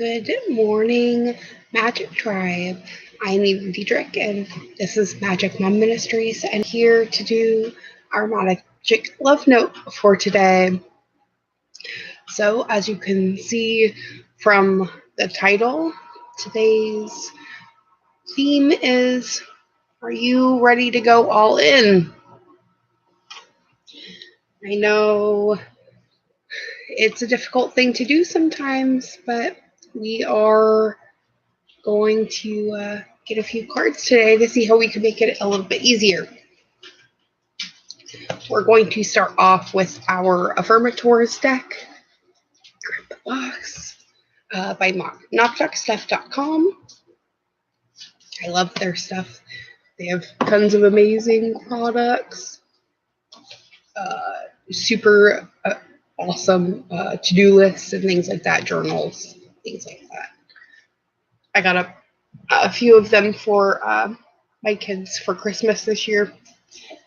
Good morning, Magic Tribe. I'm Eva Diedrich, and this is Magic Mom Ministries, and here to do our Magic Love Note for today. So, as you can see from the title, today's theme is, are you ready to go all in? I know it's a difficult thing to do sometimes, but we are going to get a few cards today to see how we can make it a little bit easier. We're going to start off with our Affirmators deck. Grab the box by knockduckstuff.com. I love their stuff. They have tons of amazing products. Super awesome to-do lists and things like that, journals, things like that. I got a few of them for my kids for Christmas this year,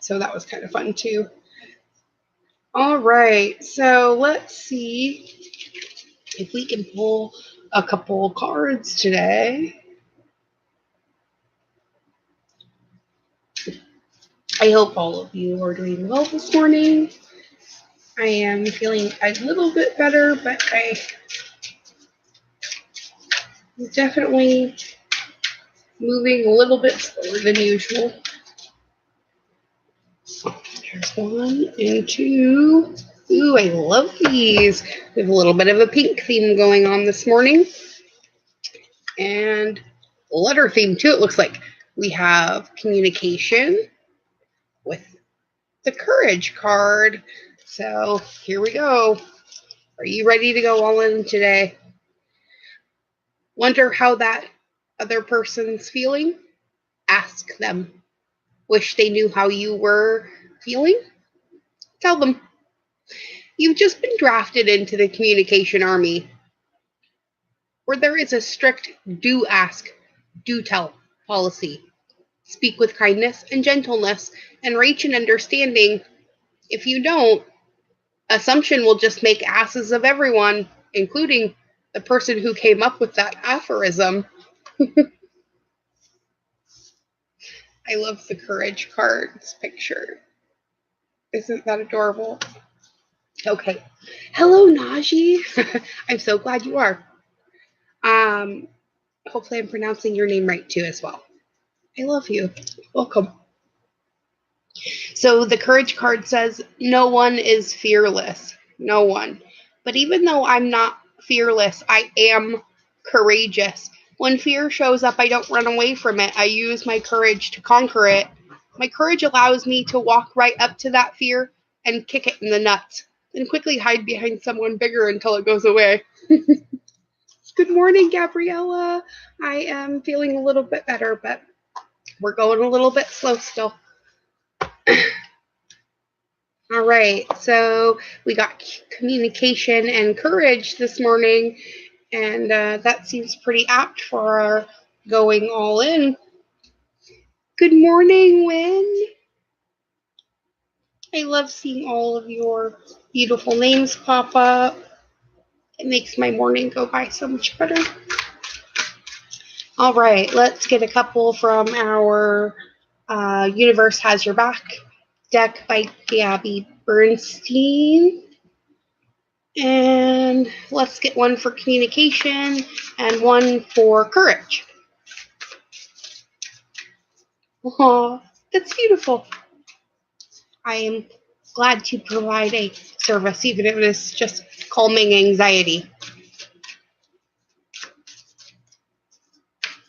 so that was kind of fun too. All right, so let's see if we can pull a couple cards today. I hope all of you are doing well this morning. I am feeling a little bit better, but I am definitely moving a little bit slower than usual. There's one and two. Ooh, I love these. We have a little bit of a pink theme going on this morning. And letter theme too, it looks like. We have communication with the courage card. So here we go. Are you ready to go all in today? Wonder how that other person's feeling? Ask them. Wish they knew how you were feeling? Tell them. You've just been drafted into the communication army, where there is a strict do ask, do tell policy. Speak with kindness and gentleness and reach an understanding. If you don't, assumption will just make asses of everyone, including the person who came up with that aphorism. I love the courage cards picture. Isn't that adorable? Okay. Hello, Najee. I'm so glad you are. Hopefully I'm pronouncing your name right too as well. I love you. Welcome. So the courage card says, no one is fearless. No one. But even though I'm not fearless, I am courageous. When fear shows up, I don't run away from it. I use my courage to conquer it. My courage allows me to walk right up to that fear and kick it in the nuts, then quickly hide behind someone bigger until it goes away. Good morning, Gabriella. I am feeling a little bit better, but we're going a little bit slow still. All right, so we got communication and courage this morning, and that seems pretty apt for our going all in. Good morning, Wynn. I love seeing all of your beautiful names pop up. It makes my morning go by so much better. All right, let's get a couple from our Universe Has Your Back deck by Gabby Bernstein. And let's get one for communication and one for courage. Oh, that's beautiful. I am glad to provide a service, even if it is just calming anxiety.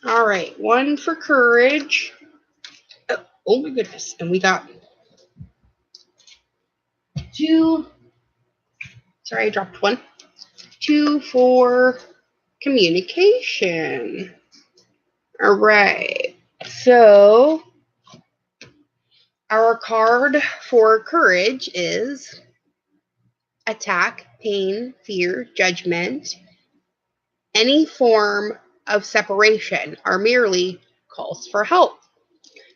All right, one for courage. Oh my goodness. And we got two. Sorry, I dropped one. Two for communication. All right. So our card for courage is attack, pain, fear, judgment. Any form of separation are merely calls for help.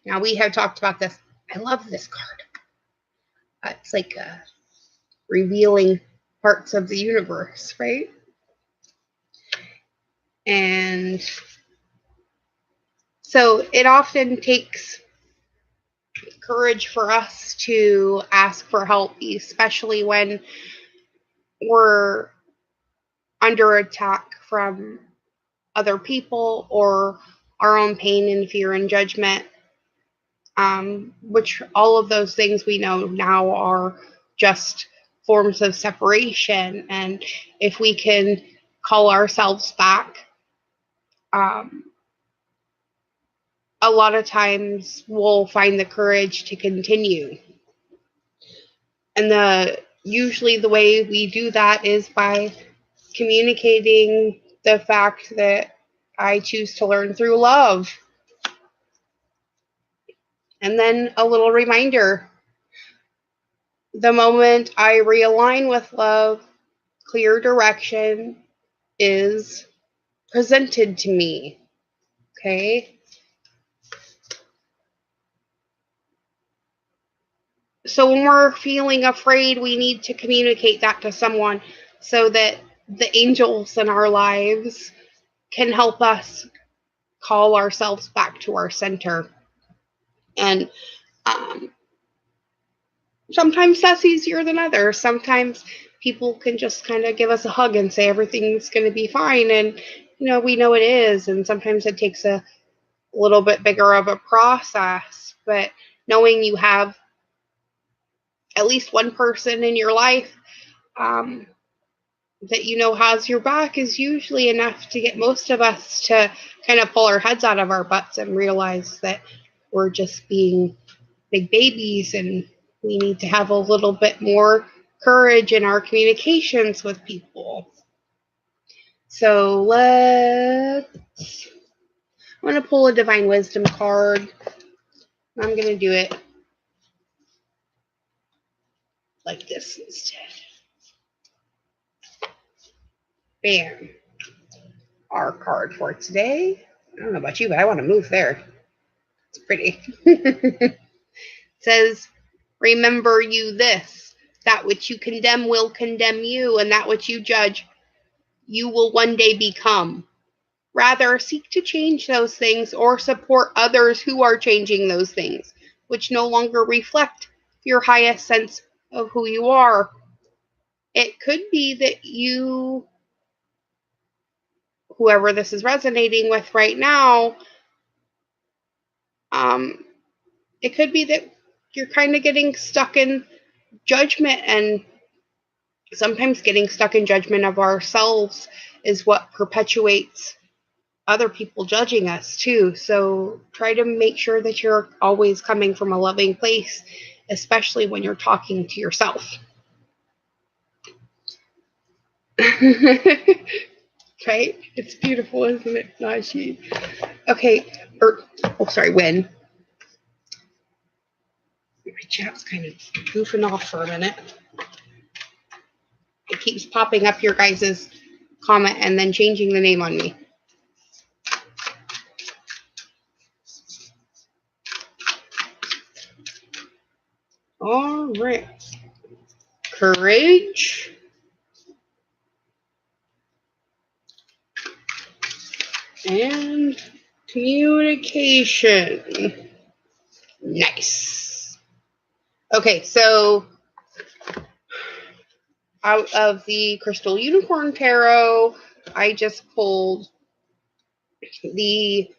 Now, we have talked about this. I love this card. It's like revealing parts of the universe, right? And so it often takes courage for us to ask for help, especially when we're under attack from other people or our own pain and fear and judgment, which all of those things we know now are just forms of separation. And if we can call ourselves back, a lot of times we'll find the courage to continue. And usually the way we do that is by communicating the fact that I choose to learn through love. And then a little reminder: the moment I realign with love, clear direction is presented to me. Okay? So when we're feeling afraid, we need to communicate that to someone so that the angels in our lives can help us call ourselves back to our center. And sometimes that's easier than others. Sometimes people can just kind of give us a hug and say everything's going to be fine. And, we know it is. And sometimes it takes a little bit bigger of a process. But knowing you have at least one person in your life that has your back is usually enough to get most of us to kind of pull our heads out of our butts and realize that we're just being big babies and we need to have a little bit more courage in our communications with people. So I'm going to pull a Divine Wisdom card. I'm going to do it like this instead. Bam. Our card for today. I don't know about you, but I want to move there. It's pretty. It says, remember you this, that which you condemn will condemn you, and that which you judge, you will one day become. Rather, seek to change those things or support others who are changing those things, which no longer reflect your highest sense of who you are. It could be that whoever this is resonating with right now, it could be that you're kind of getting stuck in judgment, and sometimes getting stuck in judgment of ourselves is what perpetuates other people judging us too. So try to make sure that you're always coming from a loving place, especially when you're talking to yourself. Right? It's beautiful, isn't it, Najee? Okay. When. My chat's kind of goofing off for a minute. It keeps popping up your guys' comment and then changing the name on me. All right. Courage. And communication. Nice. Okay, so out of the Crystal Unicorn Tarot, I just pulled the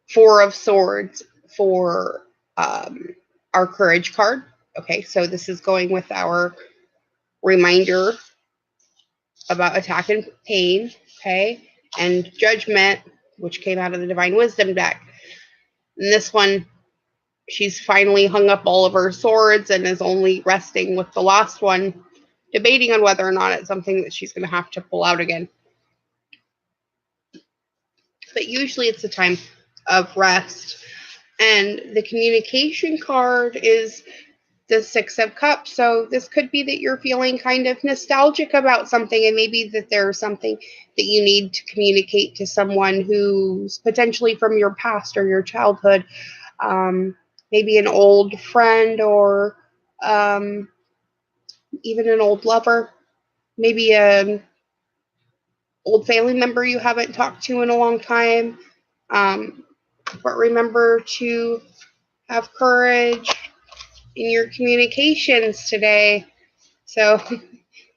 Four of Swords for our Courage card. Okay, so this is going with our reminder about attack and pain, okay, and Judgment, which came out of the Divine Wisdom deck. And this one, she's finally hung up all of her swords and is only resting with the last one, debating on whether or not it's something that she's going to have to pull out again. But usually it's a time of rest. And the communication card is the Six of Cups. So this could be that you're feeling kind of nostalgic about something, and maybe that there's something that you need to communicate to someone who's potentially from your past or your childhood. Maybe an old friend, or even an old lover. Maybe an old family member you haven't talked to in a long time. But remember to have courage in your communications today. So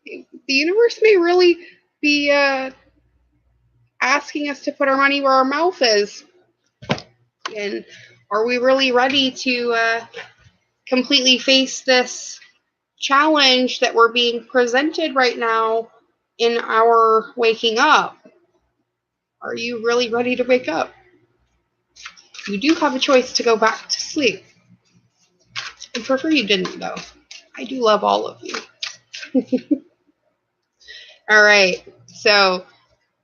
the universe may really be asking us to put our money where our mouth is. And are we really ready to completely face this challenge that we're being presented right now in our waking up? Are you really ready to wake up? You do have a choice to go back to sleep. I prefer you didn't, though. I do love all of you. All right. So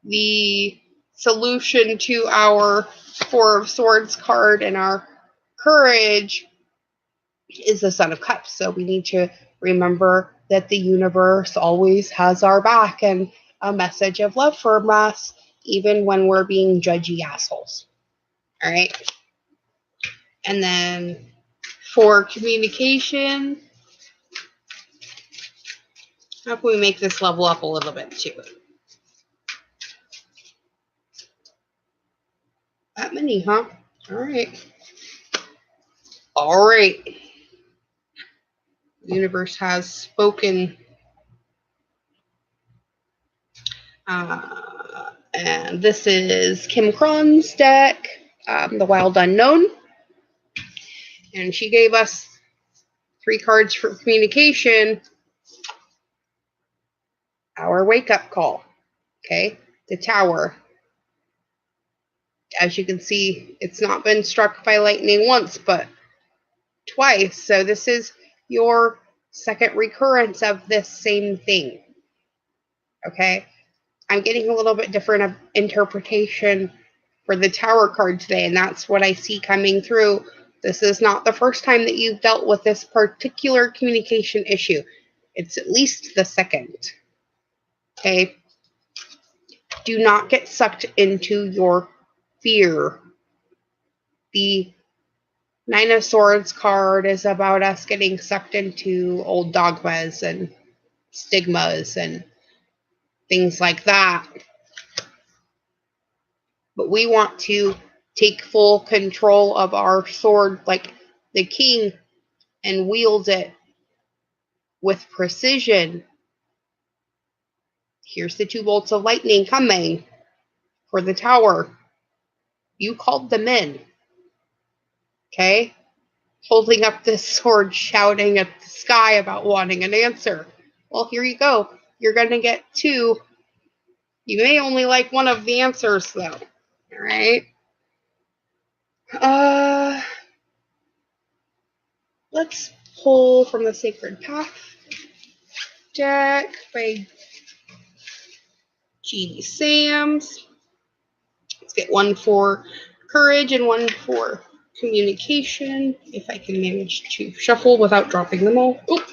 the solution to our Four of Swords card and our courage is the Son of Cups. So we need to remember that the universe always has our back and a message of love from us, even when we're being judgy assholes. All right. And then for communication, how can we make this level up a little bit too? That many, huh? All right. All right. The universe has spoken. And this is Kim Cron's deck, The Wild Unknown. And she gave us 3 cards for communication. Our wake-up call. Okay? The Tower. As you can see, it's not been struck by lightning once, but twice. So this is your second recurrence of this same thing. Okay? I'm getting a little bit different interpretation for the Tower card today, and that's what I see coming through. This is not the first time that you've dealt with this particular communication issue. It's at least the second. Okay? Do not get sucked into your fear. The Nine of Swords card is about us getting sucked into old dogmas and stigmas and things like that. But we want to take full control of our sword like the king and wield it with precision. Here's the 2 bolts of lightning coming for the Tower. You called them in. Okay? Holding up this sword, shouting at the sky about wanting an answer. Well, here you go. You're going to get 2. You may only like one of the answers, though. All right? Let's pull from the Sacred Path deck by G.D. Sams. Let's get 1 for courage and 1 for communication, if I can manage to shuffle without dropping them all. Oop.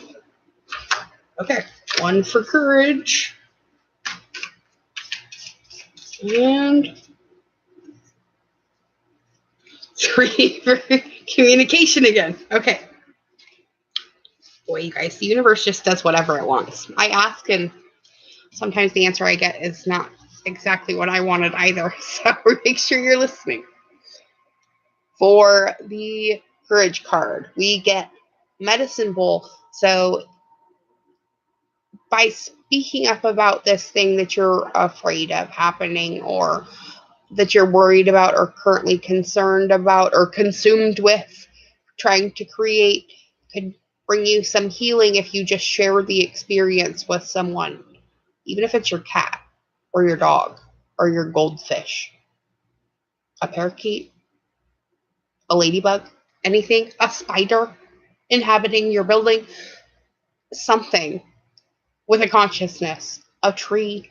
Okay, 1 for courage. And 3 for communication again. Okay. Boy, you guys, the universe just does whatever it wants. I ask, and sometimes the answer I get is not exactly what I wanted either. So make sure you're listening. For the courage card, we get medicine bowl. So by speaking up about this thing that you're afraid of happening, or that you're worried about, or currently concerned about, or consumed with, trying to create, could bring you some healing if you just share the experience with someone, even if it's your cat or your dog or your goldfish, a parakeet, a ladybug, anything, a spider inhabiting your building, something with a consciousness, a tree,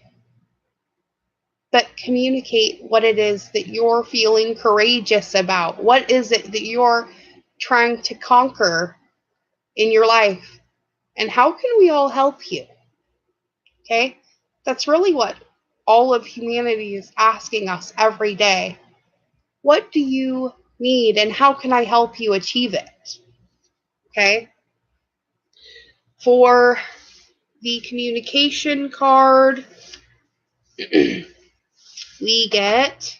that communicate what it is that you're feeling courageous about. What is it that you're trying to conquer in your life? And how can we all help you? Okay? That's really what all of humanity is asking us every day. What do you need, and how can I help you achieve it? Okay? For the communication card, We get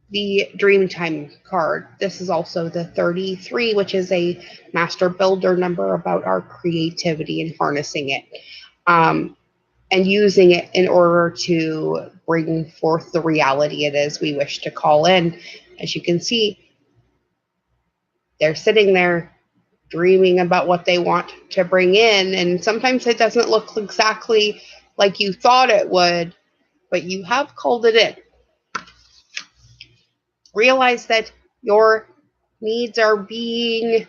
the Dreamtime card. This is also the 33, which is a master builder number about our creativity and harnessing it. And using it in order to bring forth the reality it is we wish to call in. As you can see, they're sitting there dreaming about what they want to bring in, and sometimes it doesn't look exactly like you thought it would, but you have called it in. Realize that your needs are being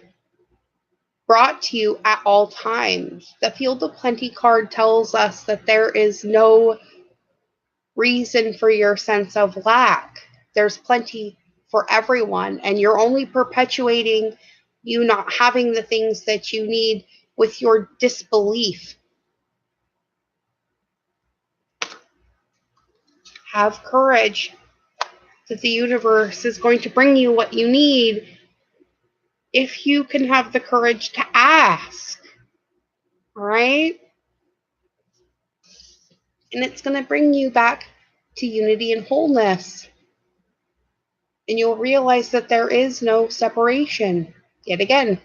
brought to you at all times. The Field of Plenty card tells us that there is no reason for your sense of lack. There's plenty for everyone, and you're only perpetuating you not having the things that you need with your disbelief. Have courage that the universe is going to bring you what you need if you can have the courage to ask. All right? And it's going to bring you back to unity and wholeness. And you'll realize that there is no separation, yet again,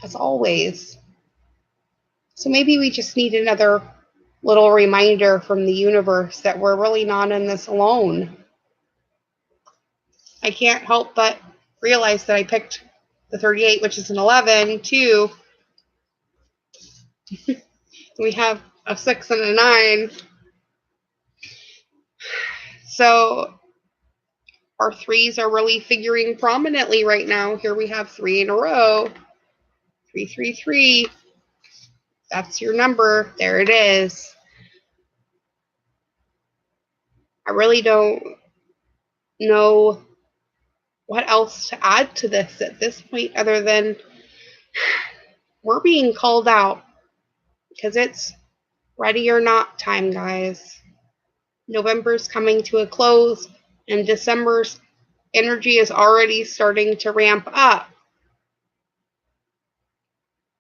as always. So maybe we just need another little reminder from the universe that we're really not in this alone. I can't help but realize that I picked the 38, which is an 11, too. We have a 6 and a 9. So our 3s are really figuring prominently right now. Here we have 3 in a row. 333. That's your number. There it is. I really don't know what else to add to this at this point other than we're being called out because it's ready or not time, guys. November's coming to a close and December's energy is already starting to ramp up.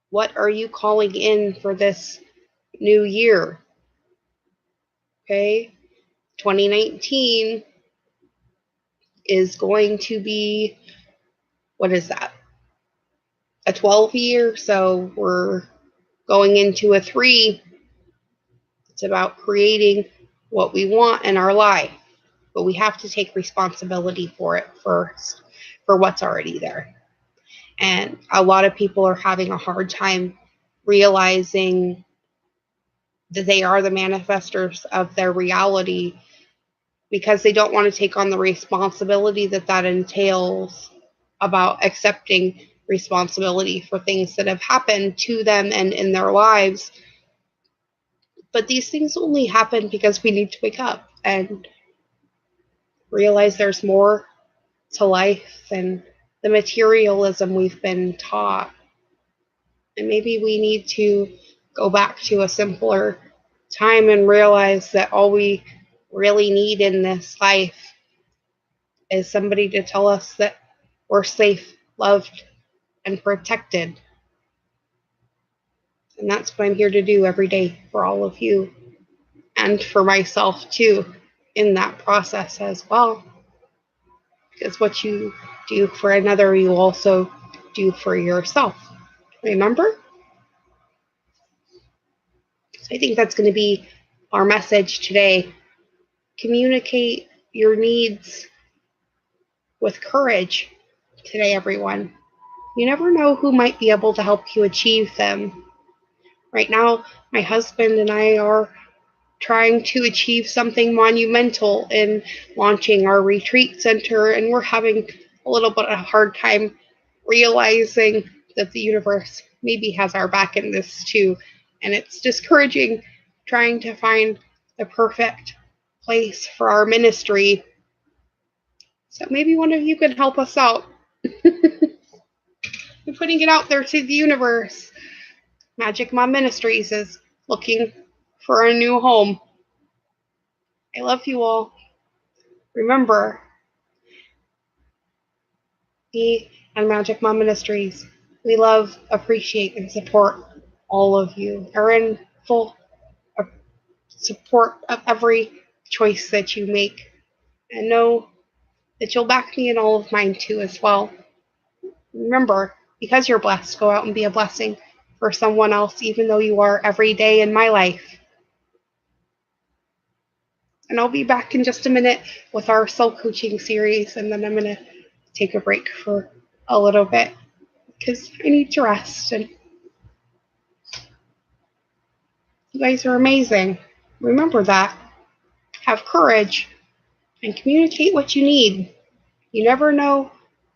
What are you calling in for this new year? Okay, 2019 is going to be, what is that? A 12 year, so we're going into a 3. It's about creating what we want in our life, but we have to take responsibility for it first, for what's already there. And a lot of people are having a hard time realizing that they are the manifestors of their reality because they don't want to take on the responsibility that entails about accepting responsibility for things that have happened to them and in their lives. But these things only happen because we need to wake up and realize there's more to life than the materialism we've been taught. And maybe we need to go back to a simpler time and realize that all we really need in this life is somebody to tell us that we're safe, loved, and protected. And that's what I'm here to do every day for all of you and for myself too in that process as well. Because what you do for another, you also do for yourself. Remember? So I think that's going to be our message today. Communicate your needs with courage today, everyone. You never know who might be able to help you achieve them. Right now, my husband and I are trying to achieve something monumental in launching our retreat center, and we're having a little bit of a hard time realizing that the universe maybe has our back in this too. And it's discouraging trying to find the perfect place for our ministry. So maybe one of you could help us out. I'm putting it out there to the universe. Magic Mom Ministries is looking for a new home. I love you all. Remember, me and Magic Mom Ministries, we love, appreciate, and support all of you. Are in full support of every choice that you make. And know that you'll back me in all of mine too as well. Remember, because you're blessed, go out and be a blessing for someone else, even though you are every day in my life. And I'll be back in just a minute with our soul coaching series, and then I'm going to take a break for a little bit because I need to rest. And you guys are amazing. Remember that. Have courage and communicate what you need. You never know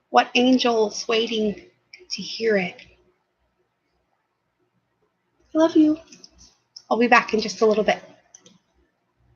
what angel's waiting to hear it. I love you. I'll be back in just a little bit.